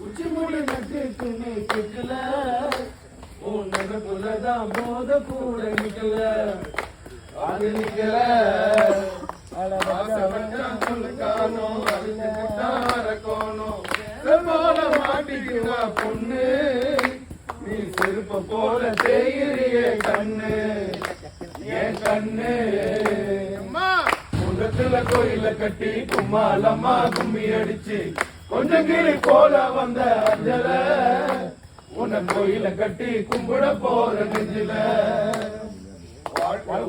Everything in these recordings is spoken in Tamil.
உச்சி மூடி நட்டு துணி கேட்கல உன் நடப்புலதான் போத கூட நிக்கல அது நிக்கல மாட்டிக்குவா பொண்ணு நீ செருப்ப போல தேயிறிய கண்ணு என் கண்ணு குண்டத்துல கோயில கட்டி கும்மாலம்மா கும்மி அடிச்சு கொஞ்சம் கிளி போல வந்த அஞ்சல உன்னை கோயில கட்டி கும்பிட போற நெஞ்சில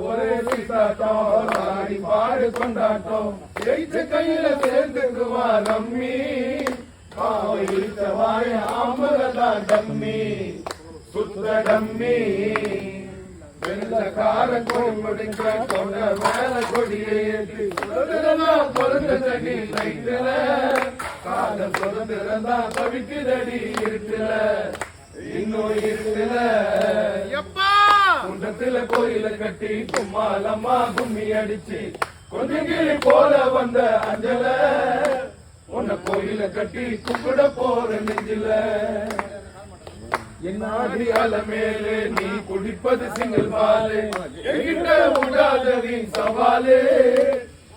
ஒரே சீதாட்டம் ஆடி பாடு கொண்டாட்டம் ஜெயிச்ச கையில சேர்ந்துக்குவா ரம்மி இழுத்த வாய ஆம்பலதான் டம்மி சுத்த டம்மி கார கொடி முடிக்க கொண்ட மேல கொடியை ஏற்றி பொருந்த தடி லைட்டுல காதல் பொருந்திருந்தா தவிக்குதடி இருட்டுல இன்னும் இருட்டுல குண்டத்துல கோயில கட்டி கும்மாலம்மா கும்மி அடிச்சு கொஞ்சம் கிளி போல வந்த அஞ்சல உன்னை கோயில கட்டி கும்பிட போற நெஞ்சில என்னாடி அல மேலே நீ குடிப்பது சிங்கிள் பாலு என்கிட்ட விடாதவி சவாலு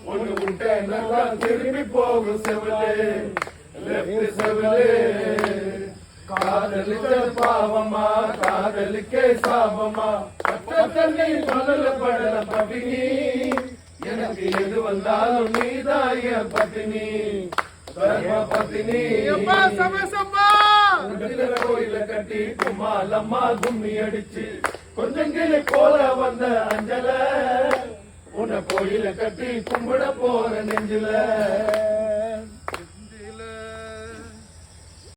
ஒண்ணு விட்ட திரும்பி போகும் செவலே லெப்ட் செவலே காதலிக்க பாவமா காதலிக்க சாபமா தண்ணி மணல படல பட்டினி எனக்கு எது வந்தாலும் நீதாய பத்தினி பத்தினி கோயில கட்டி கும்மாலம்மா கும்மி அடிச்சு கொஞ்சம் கிளி போல வந்த அஞ்சல உன்னை கோயில கட்டி கும்பிட போற நெஞ்சில